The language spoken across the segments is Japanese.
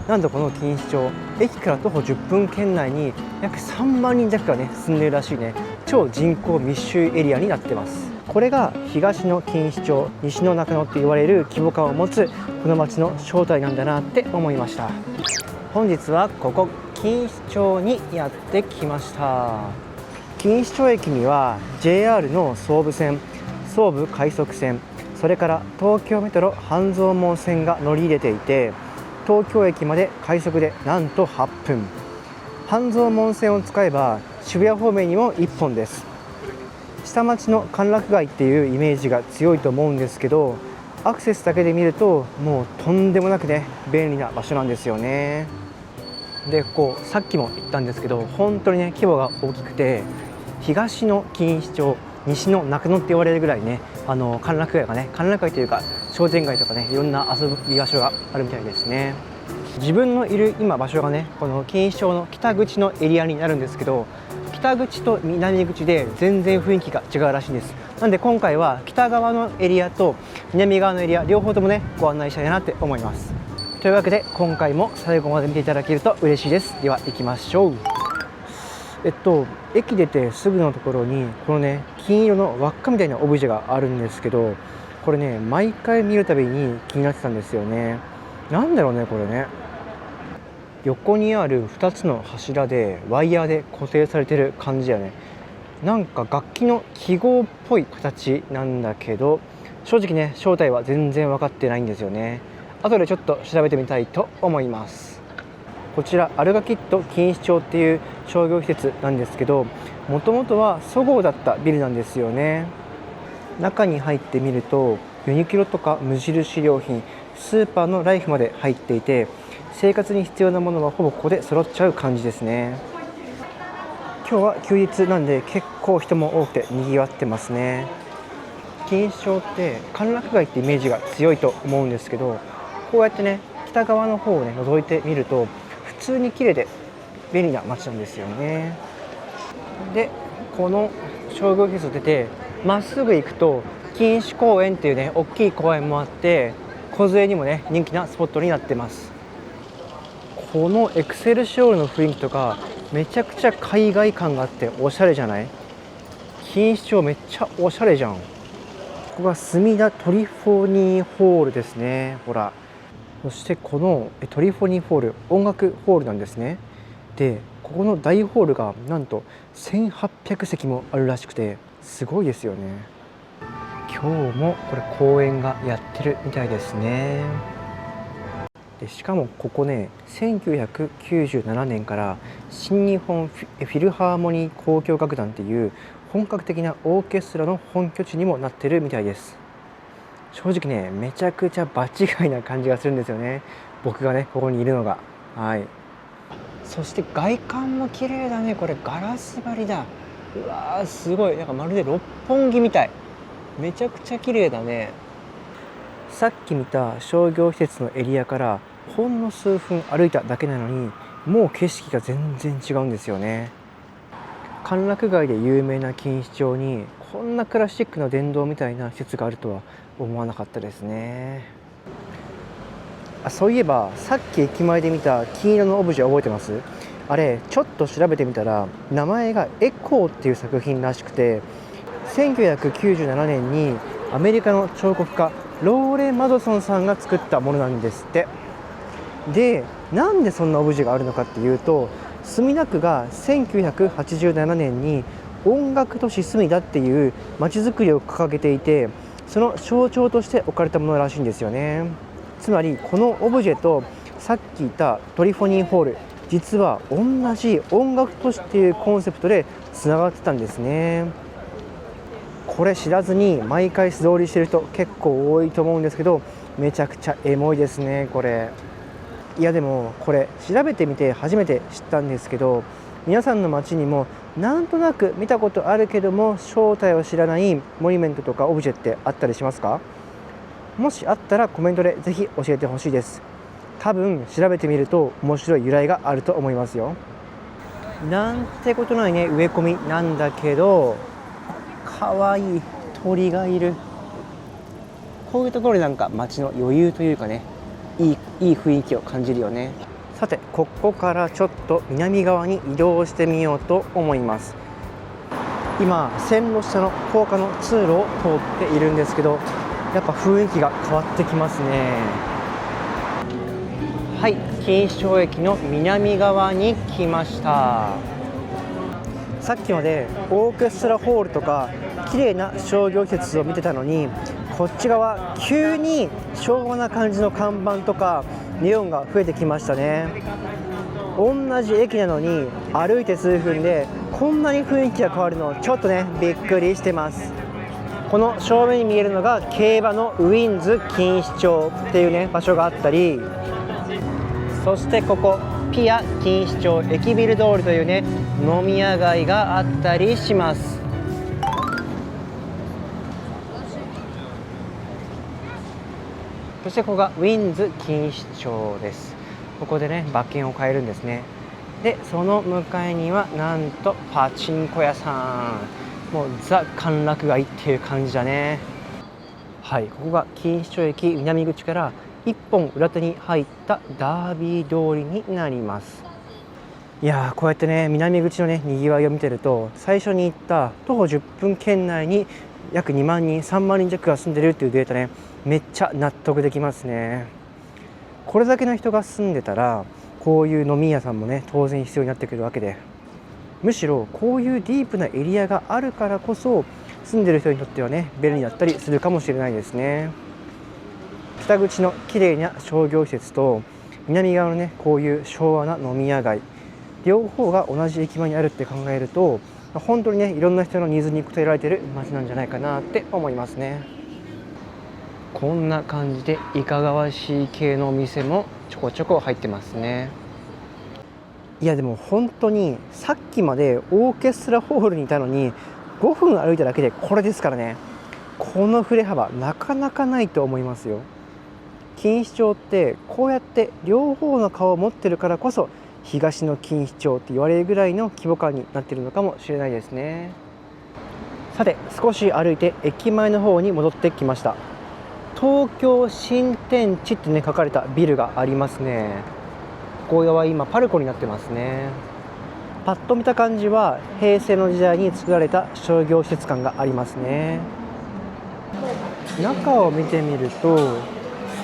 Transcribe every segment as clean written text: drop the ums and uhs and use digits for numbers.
なんとこの錦糸町、駅から徒歩10分圏内に約3万人弱がね住んでいるらしいね、超人口密集エリアになってます。これが東の錦糸町、西の中野って言われる規模感を持つこの街の正体なんだなって思いました。本日はここ錦糸町にやってきました。錦糸町駅には JR の総武線、総武快速線、それから東京メトロ半蔵門線が乗り入れていて、東京駅まで快速でなんと8分。半蔵門線を使えば渋谷方面にも1本です。下町の歓楽街っていうイメージが強いと思うんですけど、アクセスだけで見るともうとんでもなくね便利な場所なんですよね。でさっきも言ったんですけど、本当にね規模が大きくて、東の錦糸町、西の中野って言われるぐらいね、歓楽街がね、歓楽街というか商店街とかね、いろんな遊び場所があるみたいですね。自分のいる今場所がね、この錦糸町の北口のエリアになるんですけど、北口と南口で全然雰囲気が違うらしいんです。なんで今回は北側のエリアと南側のエリア両方ともねご案内したいなって思います。というわけで今回も最後まで見ていただけると嬉しいです。では行きましょう。駅出てすぐのところにこのね金色の輪っかみたいなオブジェがあるんですけど、これね毎回見るたびに気になってたんですよね。なんだろうねこれね。横にある2つの柱でワイヤーで固定されてる感じやね。なんか楽器の記号っぽい形なんだけど、正直ね正体は全然分かってないんですよね。後でちょっと調べてみたいと思います。こちらアルガキッド錦糸町っていう商業施設なんですけど、もともとはそごうだったビルなんですよね。中に入ってみるとユニクロとか無印良品、スーパーのライフまで入っていて、生活に必要なものはほぼここで揃っちゃう感じですね。今日は休日なんで結構人も多くて賑わってますね。錦糸町って歓楽街ってイメージが強いと思うんですけど、こうやってね北側の方をね覗いてみると普通に綺麗で便利な街なんですよね。でこの商業施設を出てまっすぐ行くと錦糸公園っていうね大きい公園もあって、梢にもね人気なスポットになってます。このエクセルシオールの雰囲気とかめちゃくちゃ海外感があっておしゃれじゃない？錦糸町めっちゃおしゃれじゃん。ここが墨田トリフォニーホールですね。ほら、そしてこのトリフォニーホール、音楽ホールなんですね。でここの大ホールがなんと1800席もあるらしくてすごいですよね。今日もこれ公演がやってるみたいですね。でしかもここね1997年から新日本フィルハーモニー交響楽団っていう本格的なオーケストラの本拠地にもなってるみたいです。正直ねめちゃくちゃ場違いな感じがするんですよね、僕がねここにいるのが。はい、そして外観も綺麗だね。これガラス張りだ。うわーすごい、なんかまるで六本木みたい。めちゃくちゃ綺麗だね。さっき見た商業施設のエリアからほんの数分歩いただけなのにもう景色が全然違うんですよね。歓楽街で有名な錦糸町にこんなクラシックな殿堂みたいな施設があるとは思わなかったですね。そういえばさっき駅前で見た金色のオブジェ覚えてます？あれちょっと調べてみたら名前がエコーっていう作品らしくて、1997年にアメリカの彫刻家ローレ・マドソンさんが作ったものなんですって。でなんでそんなオブジェがあるのかっていうと、墨田区が1987年に音楽都市墨田っていう街づくりを掲げていて、その象徴として置かれたものらしいんですよね。つまりこのオブジェとさっき言ったトリフォニーホール、実は同じ音楽都市っていうコンセプトでつながってたんですね。これ知らずに毎回素通りしてる人結構多いと思うんですけど、めちゃくちゃエモいですねこれ。いやでもこれ調べてみて初めて知ったんですけど、皆さんの街にもなんとなく見たことあるけども正体を知らないモニュメントとかオブジェってあったりしますか？もしあったらコメントでぜひ教えてほしいです。多分調べてみると面白い由来があると思いますよ。なんてことないね植え込みなんだけど、かわいい鳥がいる。こういうところでなんか街の余裕というかね、いい雰囲気を感じるよね。さてここからちょっと南側に移動してみようと思います。今線路下の高架の通路を通っているんですけど、やっぱ雰囲気が変わってきますね。はい、錦糸町駅の南側に来ました。さっきまでオーケストラホールとか綺麗な商業施設を見てたのに、こっち側急に昭和な感じの看板とかネオンが増えてきましたね。同じ駅なのに歩いて数分でこんなに雰囲気が変わるのちょっとねびっくりしてます。この正面に見えるのが競馬のウィンズ錦糸町っていうね場所があったり、そしてここピア錦糸町駅ビル通りというね飲み屋街があったりします。そしてここがウィンズ錦糸町です。ここでね馬券を買えるんですね。でその向かいにはなんとパチンコ屋さん、もうザ歓楽街っていう感じだね。はい、ここが錦糸町駅南口から一本裏手に入ったダービー通りになります。いやー、こうやってね南口のねにぎわいを見てると、最初に言った徒歩10分圏内に約2万人3万人弱が住んでるっていうデータね、めっちゃ納得できますね。これだけの人が住んでたらこういう飲み屋さんもね当然必要になってくるわけで、むしろこういうディープなエリアがあるからこそ住んでる人にとってはね便利だったりするかもしれないですね。北口の綺麗な商業施設と南側のねこういう昭和な飲み屋街、両方が同じ駅前にあるって考えると、本当にねいろんな人のニーズに応えられてる街なんじゃないかなって思いますね。こんな感じでいかがわしい系のお店もちょこちょこ入ってますね。いやでも本当にさっきまでオーケストラホールにいたのに5分歩いただけでこれですからね。この振れ幅なかなかないと思いますよ。錦糸町ってこうやって両方の顔を持ってるからこそ東の錦糸町って言われるぐらいの規模感になっているのかもしれないですね。さて少し歩いて駅前の方に戻ってきました。東京新天地ってね書かれたビルがありますね。ここは今パルコになってますね。パッと見た感じは平成の時代に作られた商業施設感がありますね。中を見てみると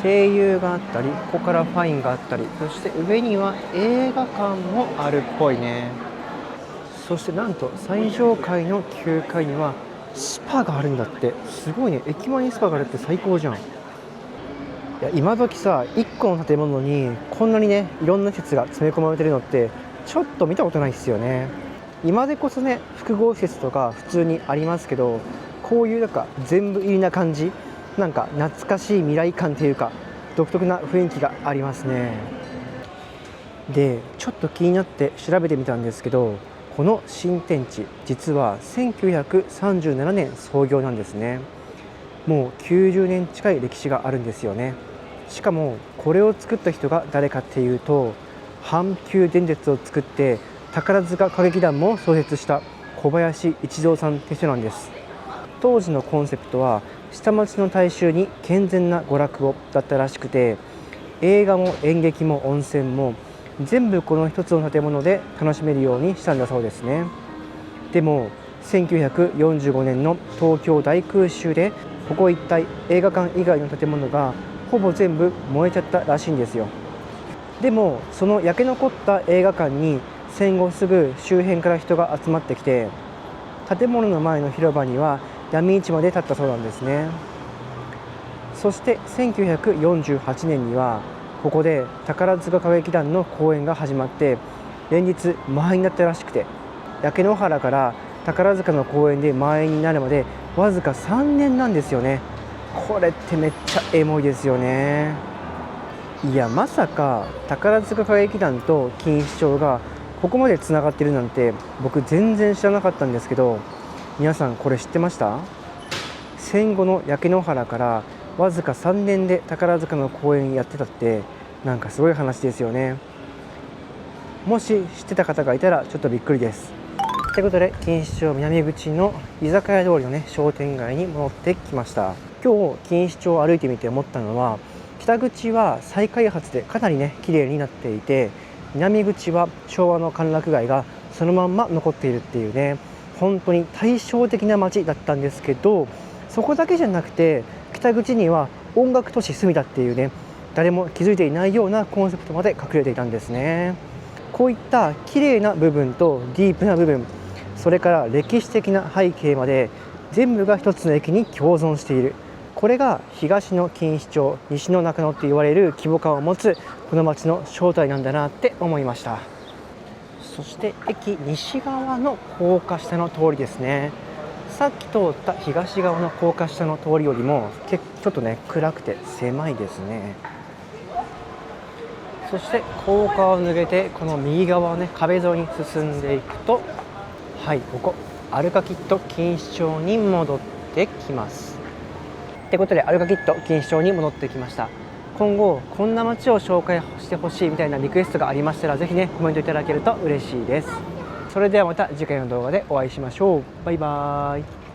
声優があったり、ここからファインがあったり、そして上には映画館もあるっぽいね。そしてなんと最上階の9階にはスパがあるんだって。すごいね、駅前にスパがあるって最高じゃん。いや今時さ1個の建物にこんなにねいろんな施設が詰め込まれてるのってちょっと見たことないですよね。今でこそね複合施設とか普通にありますけど、こういうなんか全部入りな感じ、なんか懐かしい未来感というか独特な雰囲気がありますね。でちょっと気になって調べてみたんですけど、この新天地実は1937年創業なんですね。もう90年近い歴史があるんですよね。しかもこれを作った人が誰かっていうと、阪急電鉄を作って宝塚歌劇団も創設した小林一三さんって人なんです。当時のコンセプトは下町の大衆に健全な娯楽をだったらしくて、映画も演劇も温泉も全部この一つの建物で楽しめるようにしたんだそうですね。でも1945年の東京大空襲でここ一帯映画館以外の建物がほぼ全部燃えちゃったらしいんですよ。でもその焼け残った映画館に戦後すぐ周辺から人が集まってきて、建物の前の広場には闇市まで建ったそうなんですね。そして1948年にはここで宝塚歌劇団の公演が始まって連日満員になったらしくて、焼け野原から宝塚の公演で満員になるまでわずか3年なんですよね。これってめっちゃエモいですよね。いやまさか宝塚歌劇団と錦糸町がここまでつながってるなんて僕全然知らなかったんですけど、皆さんこれ知ってました？戦後の焼け野原からわずか3年で宝塚の公演やってたって、なんかすごい話ですよね。もし知ってた方がいたらちょっとびっくりです。ということで錦糸町南口の居酒屋通りのね商店街に戻ってきました。今日錦糸町を歩いてみて思ったのは、北口は再開発でかなりね綺麗になっていて、南口は昭和の歓楽街がそのまんま残っているっていうね、本当に対照的な街だったんですけど、そこだけじゃなくて北口には音楽都市隅田っていうね、誰も気づいていないようなコンセプトまで隠れていたんですね。こういった綺麗な部分とディープな部分、それから歴史的な背景まで全部が一つの駅に共存している。これが東の錦糸町、西の中野って言われる規模感を持つこの街の正体なんだなって思いました。そして駅西側の高架下の通りですね。さっき通った東側の高架下の通りよりもちょっとね暗くて狭いですね。そして高架を抜けてこの右側をね壁沿いに進んでいくと、はいここアルカキッド錦糸町に戻ってきます。ってことでアルカキッド錦糸町に戻ってきました。今後こんな街を紹介してほしいみたいなリクエストがありましたら、ぜひねコメントいただけると嬉しいです。それではまた次回の動画でお会いしましょう。バイバーイ。